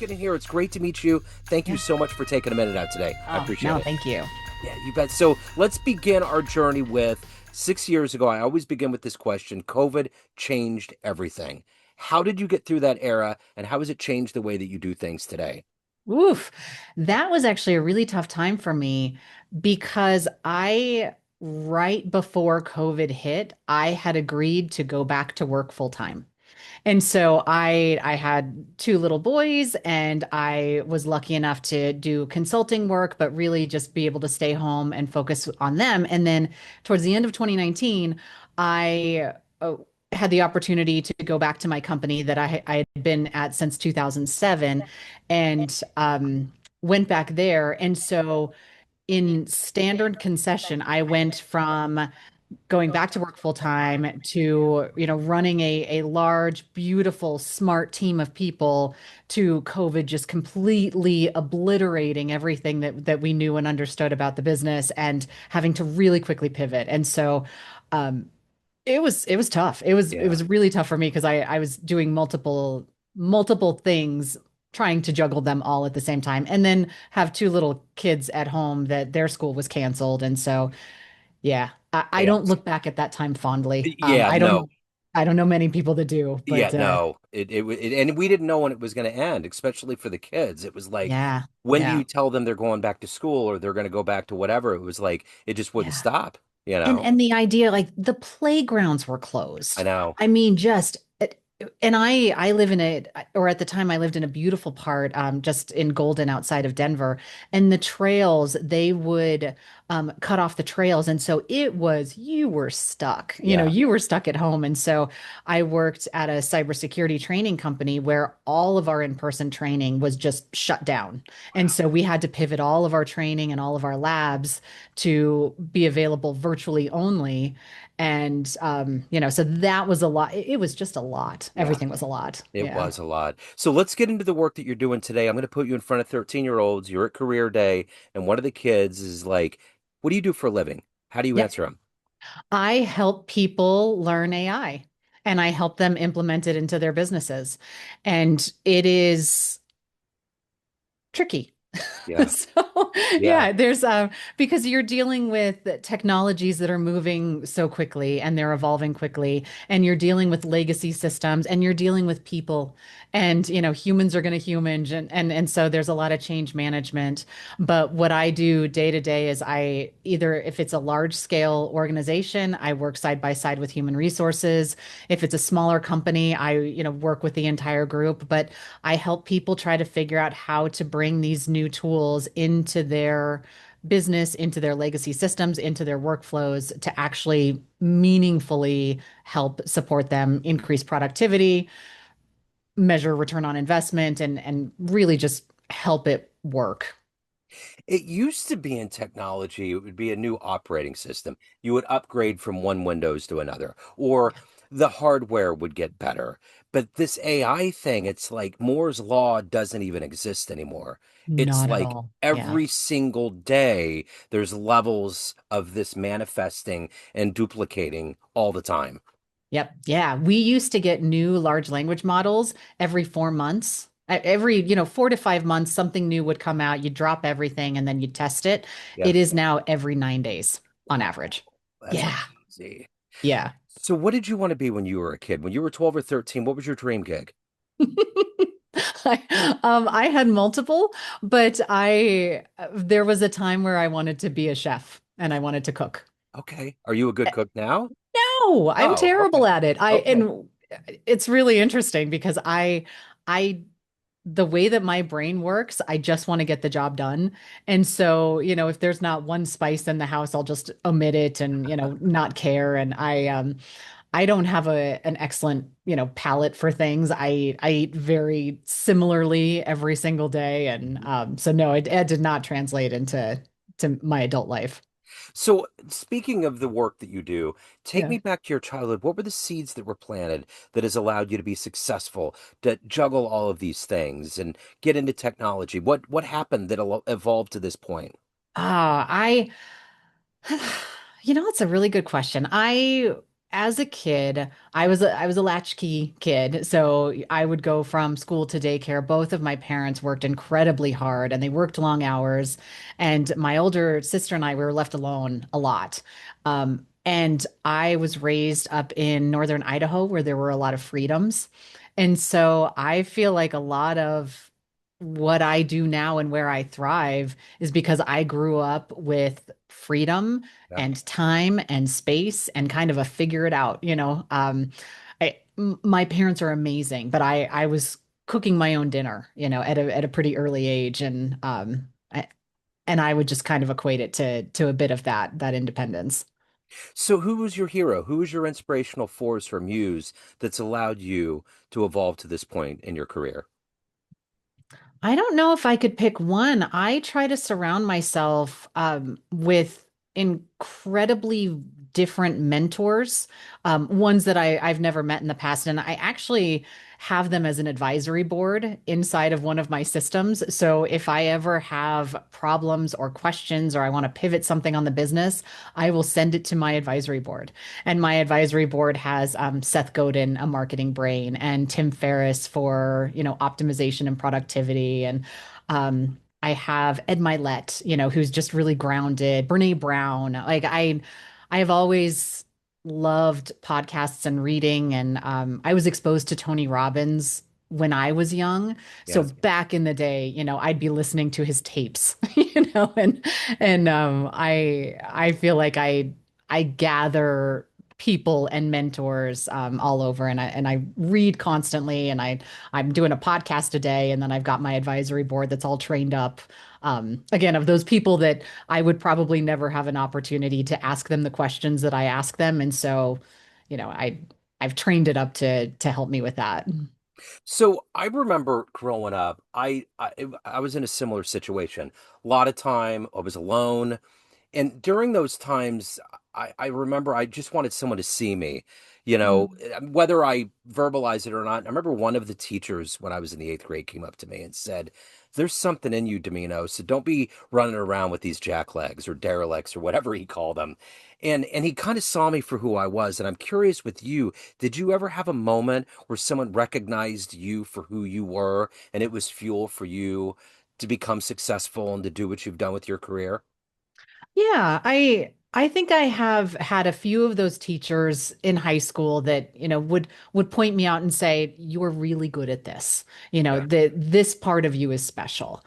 getting here. It's great to meet you. Thank you Yeah. so much for taking a minute out today. I Oh, appreciate no, it. thank you. Yeah, you bet. So let's begin our journey with 6 years ago. I always begin with this question. COVID changed everything. How did you get through that era, and how has it changed the way that you do things today? Oof. That was actually a really tough time for me because right before COVID hit, I had agreed to go back to work full time. And so I had two little boys and I was lucky enough to do consulting work, but really just be able to stay home and focus on them. And then towards the end of 2019, I had the opportunity to go back to my company that I had been at since 2007 and went back there. And so in standard concession, I went from going back to work full time to running a large beautiful smart team of people to COVID just completely obliterating everything that we knew and understood about the business and having to really quickly pivot. And so um it was tough. It Yeah. was really tough for me because I was doing multiple things, trying to juggle them all at the same time, and then have two little kids at home that their school was canceled. And so yeah, I Yeah. don't look back at that time fondly. Yeah, no. I don't know many people that do, Yeah, but no. And we didn't know when it was going to end, especially for the kids. It was like, yeah, when do yeah, you tell them they're going back to school or they're going to go back to whatever? It was like it just wouldn't yeah. stop, you And know? and the idea, like the playgrounds were I closed. know. I mean, just and I live in a or at the time I lived in a beautiful part just in Golden outside of Denver, and the trails they would cut off the trails, and so it was you were stuck. Yeah. You were stuck at home, and so I worked at a cybersecurity training company where all of our in-person training was just shut down, and so we had to pivot all of our training and all of our labs to be available virtually only. And so that was a lot. It was just a lot. Yeah. Everything was a lot. It Yeah. was a lot. So let's get into the work that you're doing today. I'm going to put you in front of 13-year-olds. You're at career day, and one of the kids is like, "What do you do for a living?" How do you Yep. answer them? I help people learn AI and I help them implement it into their businesses. And it is tricky. Yeah. So Yeah. yeah, there's because you're dealing with technologies that are moving so quickly and they're evolving quickly, and you're dealing with legacy systems and you're dealing with people, and humans are going to human, and so there's a lot of change management. But what I do day to day is I either, if it's a large scale organization, I work side by side with human resources. If it's a smaller company, I work with the entire group, but I help people try to figure out how to bring these new tools into their business, into their legacy systems, into their workflows to actually meaningfully help support them increase productivity, measure return on investment, and really just help it work. It used to be in technology, it would be a new operating system. You would upgrade from one Windows to another, or the hardware would get better. But this AI thing, it's like Moore's Law doesn't even exist anymore. It's Not at like all. Yeah. every single day, there's levels of this manifesting and duplicating all the time. Yep. Yeah. We used to get new large language models every 4 months. Every, 4 to 5 months, something new would come out. You'd drop everything and then you'd test it. Yeah. It is now every 9 days on Wow. average. That's Yeah. crazy. Yeah. So, what did you want to be when you were a kid? When you were 12 or 13, what was your dream gig? I had multiple, but there was a time where I wanted to be a chef and I wanted to cook. Okay. Are you a good cook now? No, I'm Oh, okay. terrible at it. Okay. It's really interesting because I the way that my brain works, I just want to get the job done. And so, if there's not one spice in the house, I'll just omit it and, not care. And I don't have an excellent, palate for things. I eat very similarly every single day. And so no, it did not translate into to my adult life. So, speaking of the work that you do, take Yeah. me back to your childhood. What were the seeds that were planted that has allowed you to be successful, to juggle all of these things and get into technology? What happened that evolved to this point? I it's a really good question. I as a kid, I was a latchkey kid, so I would go from school to daycare. Both of my parents worked incredibly hard and they worked long hours. And my older sister and I, we were left alone a lot. And I was raised up in northern Idaho where there were a lot of freedoms. And so I feel like a lot of what I do now and where I thrive is because I grew up with freedom Yeah. and time and space and kind of a figure it out, my parents are amazing, but I was cooking my own dinner, at a pretty early age, and I would just kind of equate it to a bit of that independence. So who was your hero? Who was your inspirational force or muse that's allowed you to evolve to this point in your career? I don't know if I could pick one. I try to surround myself with incredibly different mentors, ones that I've never met in the past. And I actually have them as an advisory board inside of one of my systems. So if I ever have problems or questions or I want to pivot something on the business, I will send it to my advisory board. And my advisory board has Seth Godin, a marketing brain, and Tim Ferriss for, optimization and productivity. And I have Ed Milet, who's just really grounded, Brene Brown. I have always loved podcasts and reading. And I was exposed to Tony Robbins when I was young. So Yes. back in the day, I'd be listening to his tapes, and I feel like I gather people and mentors all over, and I read constantly, and I'm doing a podcast a day, and then I've got my advisory board that's all trained up. Again, of those people that I would probably never have an opportunity to ask them the questions that I ask them, and so, I've trained it up to help me with that. So I remember growing up, I was in a similar situation. A lot of time I was alone. And during those times, I remember I just wanted someone to see me, Mm. whether I verbalize it or not. I remember one of the teachers when I was in the eighth grade came up to me and said, "There's something in you, Dimino. So don't be running around with these jacklegs or derelicts or whatever he called them." And he kind of saw me for who I was. And I'm curious with you, did you ever have a moment where someone recognized you for who you were and it was fuel for you to become successful and to do what you've done with your career? Yeah, I think I have had a few of those teachers in high school that, would point me out and say, "You're really good at this. That this part of you is special."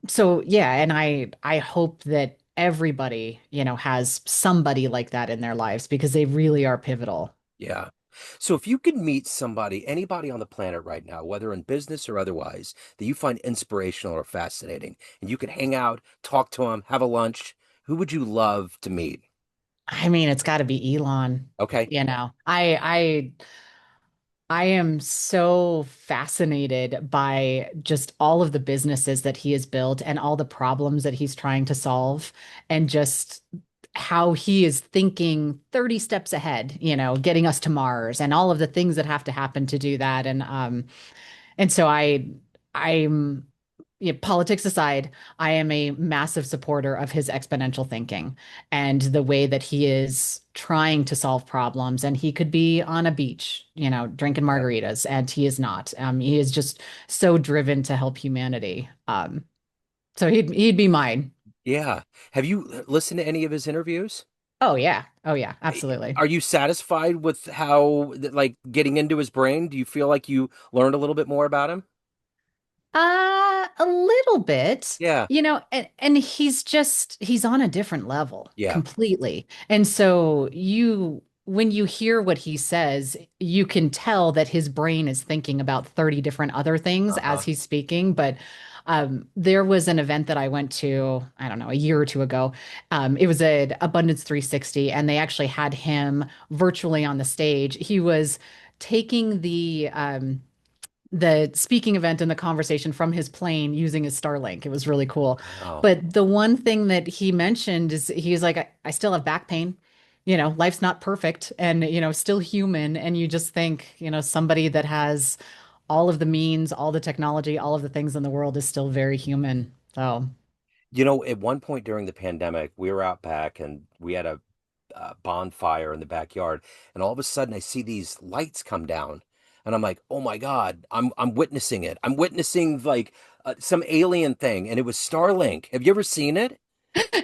So yeah, and I hope that everybody, has somebody like that in their lives because they really are pivotal. Yeah. So if you could meet somebody, anybody on the planet right now, whether in business or otherwise, that you find inspirational or fascinating, and you could hang out, talk to them, have a lunch, who would you love to meet? I mean, it's got to be Elon. Okay. You know, I am so fascinated by just all of the businesses that he has built and all the problems that he's trying to solve, and just how he is thinking 30 steps ahead, getting us to Mars and all of the things that have to happen to do that. And so I'm politics aside, I am a massive supporter of his exponential thinking and the way that he is trying to solve problems. And he could be on a beach, drinking Yeah. margaritas, and he is not. He is just so driven to help humanity. So he'd be mine. Yeah. Have you listened to any of his interviews? Oh yeah. Oh yeah, absolutely. Are you satisfied with how, like, getting into his brain? Do you feel like you learned a little bit more about him? A little bit, Yeah. and he's on a different level Yeah. completely. And so when you hear what he says, you can tell that his brain is thinking about 30 different other things as Uh-huh. he's speaking. But there was an event that I went to, I don't know, a year or two ago. It was a Abundance 360, and they actually had him virtually on the stage. He was taking the speaking event and the conversation from his plane using his Starlink. It was really cool. Wow. But the one thing that he mentioned is he's like, I still have back pain. Life's not perfect and, still human. And you just think, somebody that has all of the means, all the technology, all of the things in the world is still very human. So, At one point during the pandemic, we were out back and we had a bonfire in the backyard, and all of a sudden I see these lights come down, and I'm like, oh my God, I'm witnessing it. I'm witnessing like some alien thing, and it was Starlink. Have you ever seen it?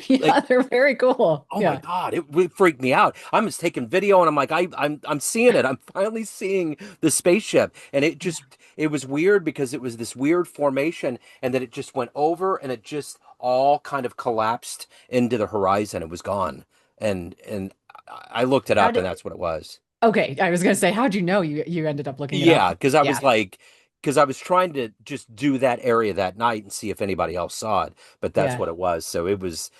Yeah, Like, they're very cool. oh my Yeah. God, it really freaked me out. I was taking video and I'm like, I'm seeing it. I'm finally seeing the spaceship. And it was weird because it was this weird formation and then it just went over and it just all kind of collapsed into the horizon. It was gone. And I looked it How up and did that's what it was. Okay, I was gonna say, how'd you know you ended up looking it up? Yeah, Yeah. because I was trying to just do that area that night and see if anybody else saw it, but that's Yeah. what it was. So it was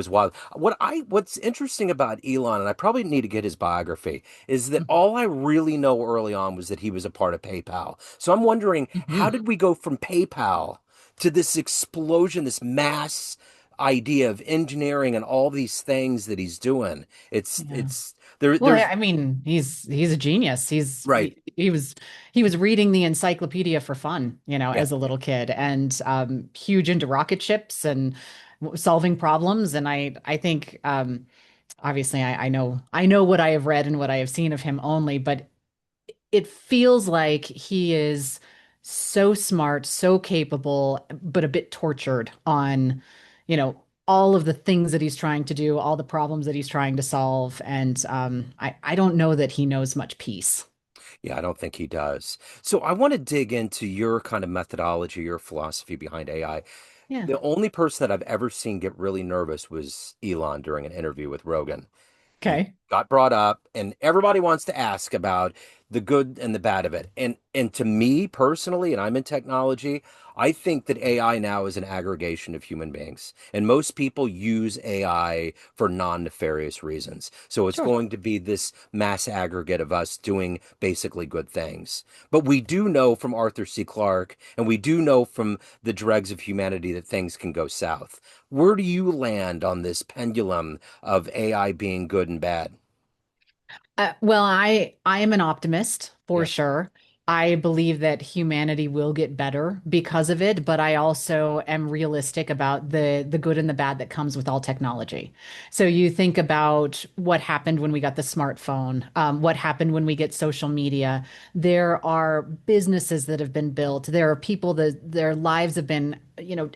wild. What's interesting about Elon, and I probably need to get his biography, is that all I really know early on was that he was a part of PayPal. So I'm wondering, how Mhm. did we go from PayPal to this explosion, this mass idea of engineering and all these things that he's doing? It's Yeah. it's there Well, there's I mean, he's a genius. right. He was reading the encyclopedia for fun, Yeah. as a little kid, and huge into rocket ships and solving problems. And I think obviously I know what I have read and what I have seen of him only, but it feels like he is so smart, so capable, but a bit tortured on, all of the things that he's trying to do, all the problems that he's trying to solve. And I don't know that he knows much peace. Yeah, I don't think he does. So I want to dig into your kind of methodology, your philosophy behind AI. Yeah. The only person that I've ever seen get really nervous was Elon during an interview with Rogan. He Okay. got brought up, and everybody wants to ask about the good and the bad of it. And to me personally, and I'm in technology, I think that AI now is an aggregation of human beings. And most people use AI for non-nefarious reasons. So it's Sure. going to be this mass aggregate of us doing basically good things. But we do know from Arthur C. Clarke, and we do know from the dregs of humanity that things can go south. Where do you land on this pendulum of AI being good and bad? Well, I am an optimist for Yeah, sure. I believe that humanity will get better because of it, but I also am realistic about the good and the bad that comes with all technology. So you think about what happened when we got the smartphone, what happened when we get social media. There are businesses that have been built. There are people that their lives have been,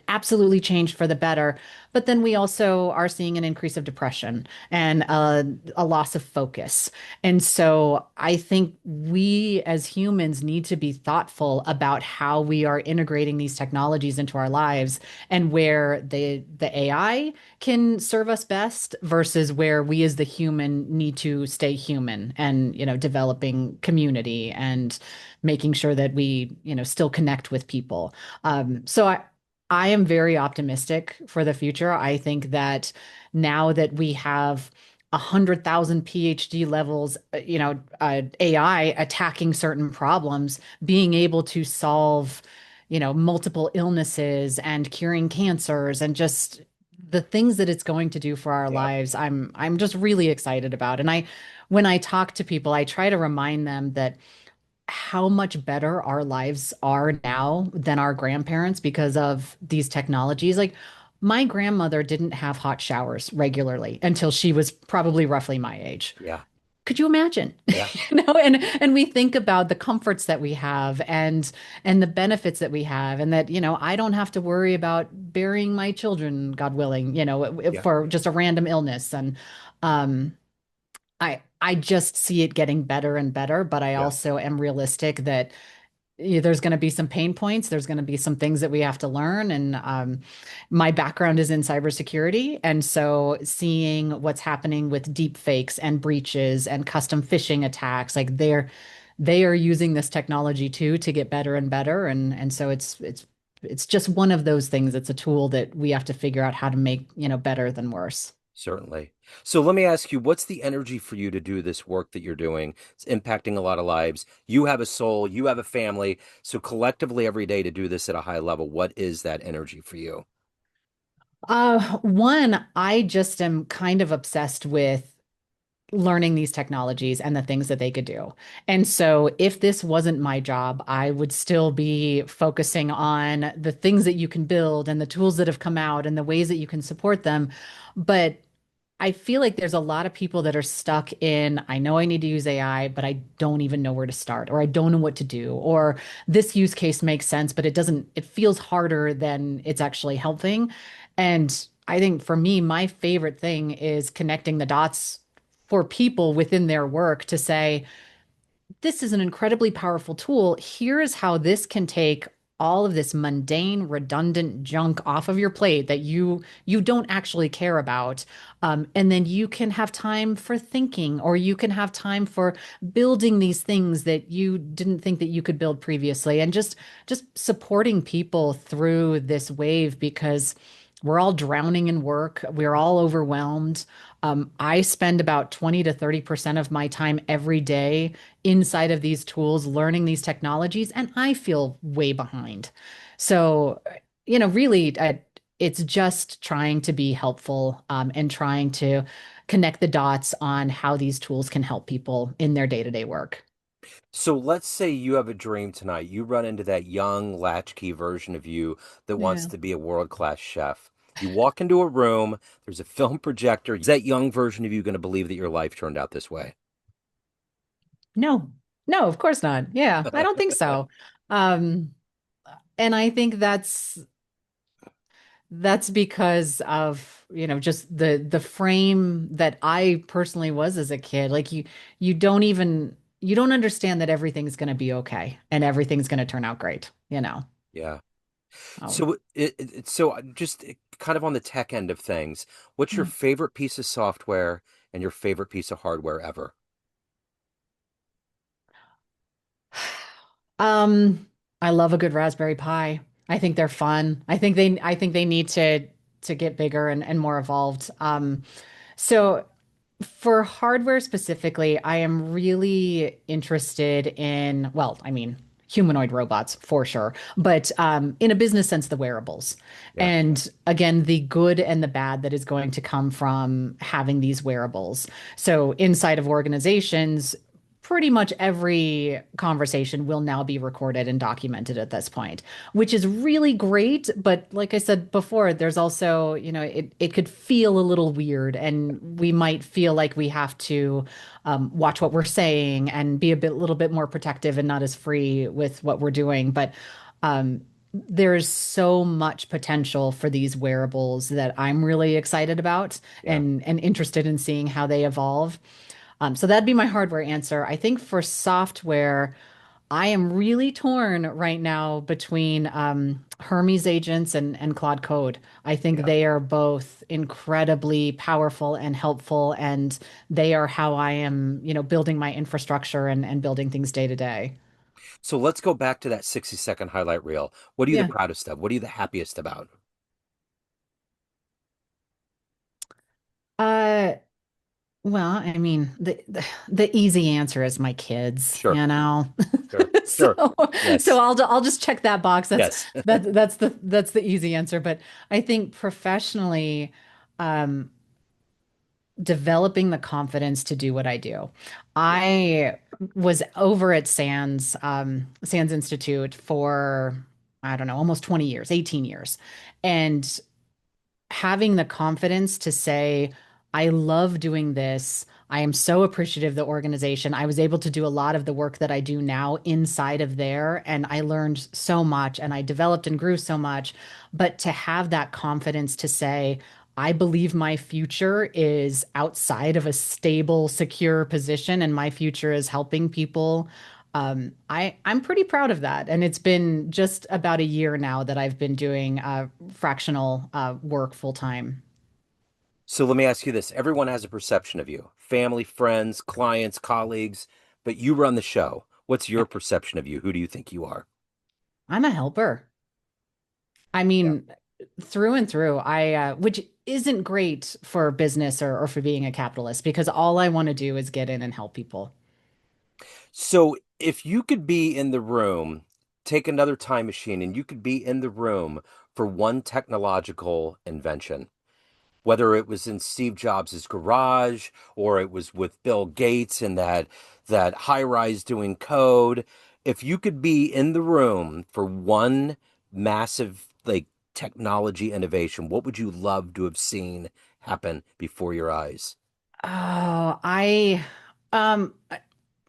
absolutely changed for the better. But then we also are seeing an increase of depression and a loss of focus. And so I think we as humans need to be thoughtful about how we are integrating these technologies into our lives and where the AI can serve us best versus where we as the human need to stay human and, developing community and making sure that we, still connect with people. I am very optimistic for the future. I think that now that we have 100,000 PhD levels, AI attacking certain problems, being able to solve, multiple illnesses and curing cancers and just the things that it's going to do for our yeah, lives. I'm just really excited about. And when I talk to people, I try to remind them that how much better our lives are now than our grandparents because of these technologies. Like my grandmother didn't have hot showers regularly until she was probably roughly my age. yeah, Could you imagine? yeah, And we think about the comforts that we have and the benefits that we have and that, I don't have to worry about burying my children, God willing, yeah, for just a random illness. And um I just see it getting better and better, but I yeah. also am realistic that there's going to be some pain points. There's going to be some things that we have to learn. And my background is in cybersecurity. And so seeing what's happening with deep fakes and breaches and custom phishing attacks, like they are using this technology too to get better and better. And so it's just one of those things. It's a tool that we have to figure out how to make, better than worse. Certainly. So let me ask you, what's the energy for you to do this work that you're doing? It's impacting a lot of lives. You have a soul, you have a family. So collectively every day to do this at a high level, what is that energy for you? One, I just am kind of obsessed with learning these technologies and the things that they could do. And so if this wasn't my job, I would still be focusing on the things that you can build and the tools that have come out and the ways that you can support them. But I feel like there's a lot of people that are stuck in, I know I need to use AI, but I don't even know where to start, or I don't know what to do, or this use case makes sense, but it feels harder than it's actually helping. And I think for me, my favorite thing is connecting the dots for people within their work to say, this is an incredibly powerful tool. Here is how this can take all of this mundane, redundant junk off of your plate that you don't actually care about. And then you can have time for thinking, or you can have time for building these things that you didn't think that you could build previously, and just supporting people through this wave because we're all drowning in work. We're all overwhelmed. I spend about 20 to 30% of my time every day inside of these tools, learning these technologies, and I feel way behind. So, really, it's just trying to be helpful and trying to connect the dots on how these tools can help people in their day-to-day work. So let's say you have a dream tonight. You run into that young latchkey version of you that wants Yeah. to be a world-class chef. You walk into a room, there's a film projector. Is that young version of you going to believe that your life turned out this way? No, no, of course not. Yeah, I don't think so. Um, and I think that's because of, just the frame that I personally was as a kid. Like you don't understand that everything's going to be okay and everything's going to turn out great. Yeah. Oh, So just kind of on the tech end of things, what's your yeah. favorite piece of software and your favorite piece of hardware ever? Um, I love a good Raspberry Pi. I think they're fun. I think they need to get bigger and more evolved. So for hardware specifically, I am really interested in, well, I mean, humanoid robots for sure, but in a business sense, the wearables. Yeah. And again, the good and the bad that is going to come from having these wearables. So inside of organizations, pretty much every conversation will now be recorded and documented at this point, which is really great. But like I said before, there's also, it could feel a little weird, and we might feel like we have to watch what we're saying and be little bit more protective and not as free with what we're doing. But there's so much potential for these wearables that I'm really excited about Yeah. and interested in seeing how they evolve. So that'd be my hardware answer. I think for software, I am really torn right now between Hermes agents and Claude Code. I think Yeah. they are both incredibly powerful and helpful, and they are how I am, building my infrastructure and building things day to day. So let's go back to that 60-second highlight reel. What are you the Yeah. proudest of? What are you the happiest about? Uh, well, I mean, the easy answer is my kids, Sure. Sure. So Sure. so Yes. I'll just check that box. Yes. That's the easy answer. But I think professionally, um, developing the confidence to do what I do. Yeah. I was over at Sands Institute for, I don't know, almost 20 years, 18 years. And having the confidence to say, I love doing this. I am so appreciative of the organization. I was able to do a lot of the work that I do now inside of there, and I learned so much and I developed and grew so much. But to have that confidence to say, I believe my future is outside of a stable, secure position, and my future is helping people. I'm pretty proud of that, and it's been just about a year now that I've been doing fractional work full time. So let me ask you this. Everyone has a perception of you, family, friends, clients, colleagues, but you run the show. What's Yeah, your perception of you? Who do you think you are? I'm a helper. I Yeah. mean, through and through. Which isn't great for business or for being a capitalist because all I want to do is get in and help people. So if you could be in the room, take another time machine, and you could be in the room for one technological invention, whether it was in Steve Jobs' garage or it was with Bill Gates in that high rise doing code. If you could be in the room for one massive like technology innovation, what would you love to have seen happen before your eyes? Oh, um, I-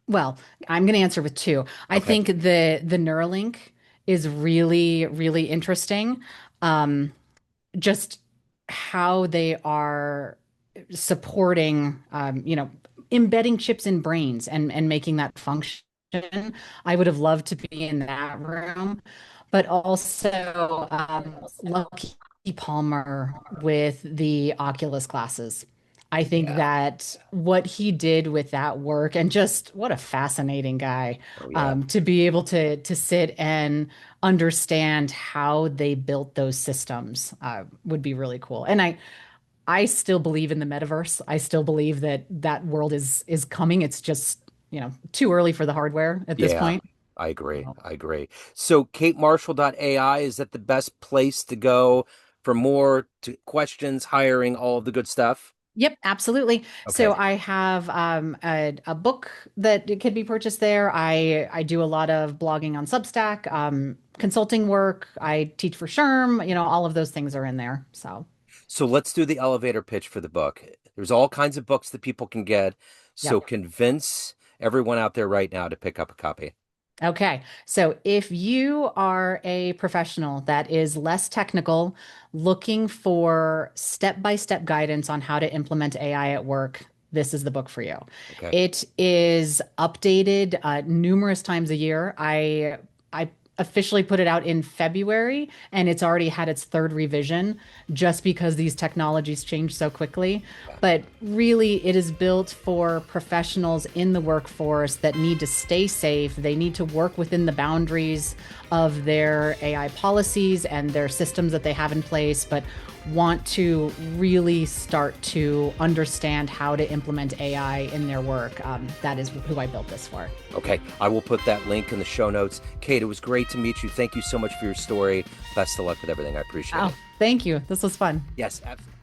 well, I'm going to answer with two. I Okay. think the Neuralink is really, really interesting. Um, just how they are supporting, embedding chips in brains and making that function. I would have loved to be in that room, but also Lucky Palmer with the Oculus glasses. I think Yeah. that what he did with that work, and just what a fascinating guy, Oh, yeah. to be able to sit and understand how they built those systems, would be really cool. And I still believe in the metaverse. I still believe that that world is coming. It's just, too early for the hardware at this Yeah. point. I agree. So, I agree. So katemarshall.ai, is that the best place to go for more questions, hiring, all of the good stuff? yep, absolutely. Okay. So I have a book that it could be purchased there. I do a lot of blogging on Substack, consulting work. I teach for Sherm. All of those things are in there. So, So let's do the elevator pitch for the book. There's all kinds of books that people can get. So yep. convince everyone out there right now to pick up a copy. Okay. So if you are a professional that is less technical, looking for step-by-step guidance on how to implement AI at work, this is the book for you. Okay. It is updated numerous times a year. I officially put it out in February, and it's already had its third revision just because these technologies change so quickly. Yeah. But really, it is built for professionals in the workforce that need to stay safe. They need to work within the boundaries of their AI policies and their systems that they have in place, but want to really start to understand how to implement AI in their work. That is who I built this for. Okay. I will put that link in the show notes. Kate, it was great to meet you. Thank you so much for your story. Best of luck with everything. I appreciate Oh, it. thank you. This was fun. Yes, absolutely.